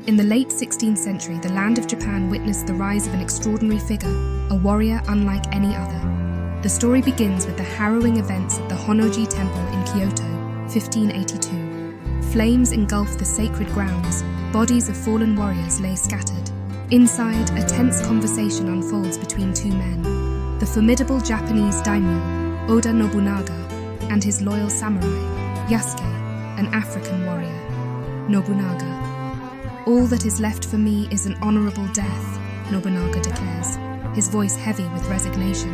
In the late 16th century, the land of Japan witnessed the rise of an extraordinary figure, a warrior unlike any other. The story begins with the harrowing events at the Honnoji Temple in Kyoto, 1582. Flames engulf the sacred grounds, bodies of fallen warriors lay scattered. Inside, a tense conversation unfolds between two men, the formidable Japanese daimyo, Oda Nobunaga, and his loyal samurai, Yasuke, an African warrior. Nobunaga. "All that is left for me is an honorable death," Nobunaga declares, his voice heavy with resignation.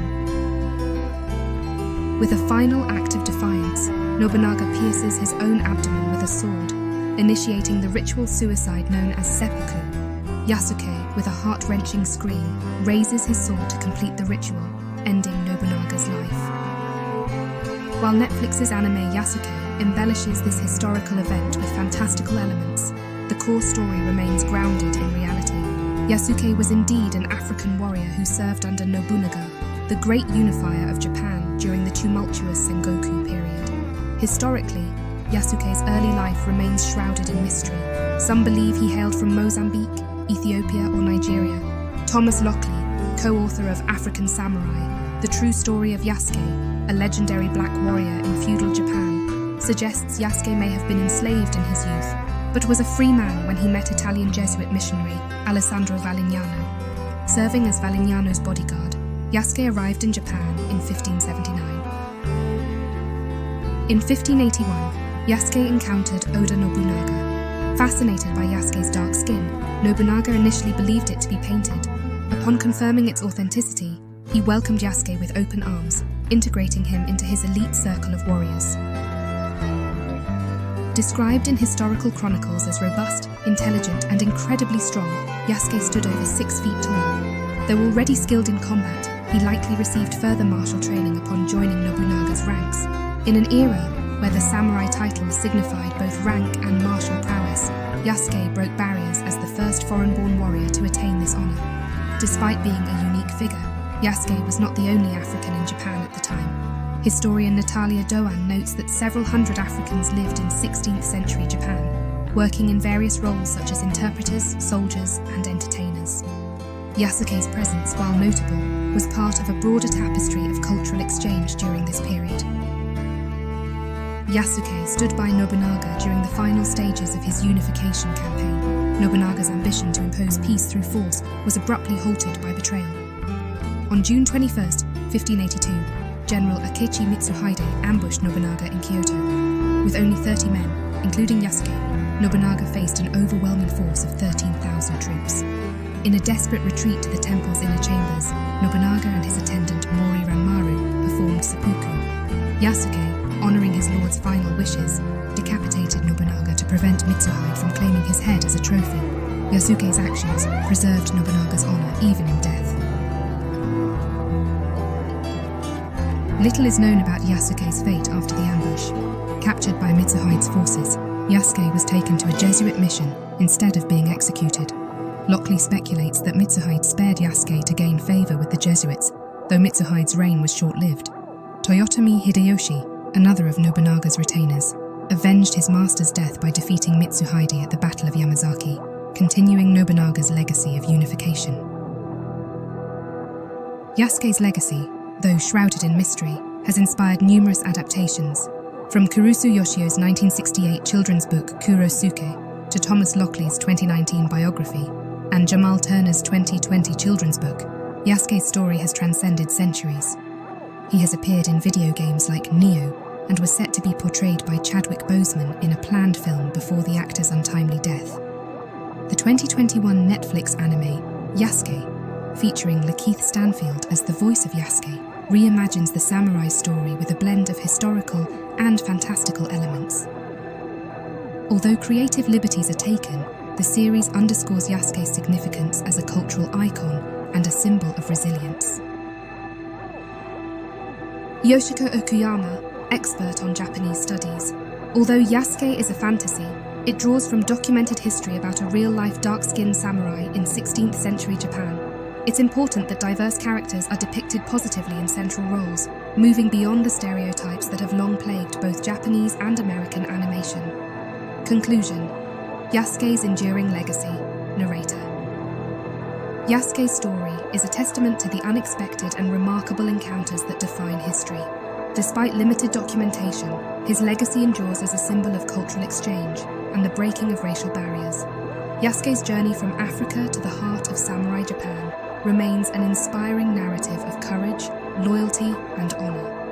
With a final act of defiance, Nobunaga pierces his own abdomen with a sword, initiating the ritual suicide known as seppuku. Yasuke, with a heart-wrenching scream, raises his sword to complete the ritual, ending Nobunaga's life. While Netflix's anime Yasuke embellishes this historical event with fantastical elements, the core story remains grounded in reality. Yasuke was indeed an African warrior who served under Nobunaga, the great unifier of Japan during the tumultuous Sengoku period. Historically, Yasuke's early life remains shrouded in mystery. Some believe he hailed from Mozambique, Ethiopia, or Nigeria. Thomas Lockley, co-author of African Samurai, The True Story of Yasuke, a legendary black warrior in feudal Japan, suggests Yasuke may have been enslaved in his youth, but was a free man when he met Italian Jesuit missionary Alessandro Valignano. Serving as Valignano's bodyguard, Yasuke arrived in Japan in 1579. In 1581, Yasuke encountered Oda Nobunaga. Fascinated by Yasuke's dark skin, Nobunaga initially believed it to be painted. Upon confirming its authenticity, he welcomed Yasuke with open arms, integrating him into his elite circle of warriors. Described in historical chronicles as robust, intelligent, and incredibly strong, Yasuke stood over 6 feet tall. Though already skilled in combat, he likely received further martial training upon joining Nobunaga's ranks. In an era where the samurai title signified both rank and martial prowess, Yasuke broke barriers as the first foreign-born warrior to attain this honor. Despite being a unique figure, Yasuke was not the only African in Japan at the time. Historian Natalia Doan notes that several hundred Africans lived in 16th century Japan, working in various roles such as interpreters, soldiers, and entertainers. Yasuke's presence, while notable, was part of a broader tapestry of cultural exchange during this period. Yasuke stood by Nobunaga during the final stages of his unification campaign. Nobunaga's ambition to impose peace through force was abruptly halted by betrayal. On June 21, 1582, General Akechi Mitsuhide ambushed Nobunaga in Kyoto. With only 30 men, including Yasuke, Nobunaga faced an overwhelming force of 13,000 troops. In a desperate retreat to the temple's inner chambers, Nobunaga and his attendant Mori Ranmaru performed seppuku. Yasuke, honouring his lord's final wishes, decapitated Nobunaga to prevent Mitsuhide from claiming his head as a trophy. Yasuke's actions preserved Nobunaga's honour even in death. Little is known about Yasuke's fate after the ambush. Captured by Mitsuhide's forces, Yasuke was taken to a Jesuit mission instead of being executed. Lockley speculates that Mitsuhide spared Yasuke to gain favour with the Jesuits, though Mitsuhide's reign was short-lived. Toyotomi Hideyoshi, another of Nobunaga's retainers, avenged his master's death by defeating Mitsuhide at the Battle of Yamazaki, continuing Nobunaga's legacy of unification. Yasuke's legacy, though shrouded in mystery, has inspired numerous adaptations, from Kurusu Yoshio's 1968 children's book Kurosuke to Thomas Lockley's 2019 biography and Jamal Turner's 2020 children's book. Yasuke's story has transcended centuries. He has appeared in video games like Neo and was set to be portrayed by Chadwick Boseman in a planned film before the actor's untimely death. The 2021 Netflix anime Yasuke, featuring Lakeith Stanfield as the voice of Yasuke, reimagines the samurai story with a blend of historical and fantastical elements. Although creative liberties are taken, the series underscores Yasuke's significance as a cultural icon and a symbol of resilience. Yoshiko Okuyama, expert on Japanese studies. Although Yasuke is a fantasy, it draws from documented history about a real-life dark-skinned samurai in 16th century Japan. It's important that diverse characters are depicted positively in central roles, moving beyond the stereotypes that have long plagued both Japanese and American animation. Conclusion: Yasuke's enduring legacy, narrator. Yasuke's story is a testament to the unexpected and remarkable encounters that define history. Despite limited documentation, his legacy endures as a symbol of cultural exchange and the breaking of racial barriers. Yasuke's journey from Africa to the heart of samurai Japan remains an inspiring narrative of courage, loyalty, and honor.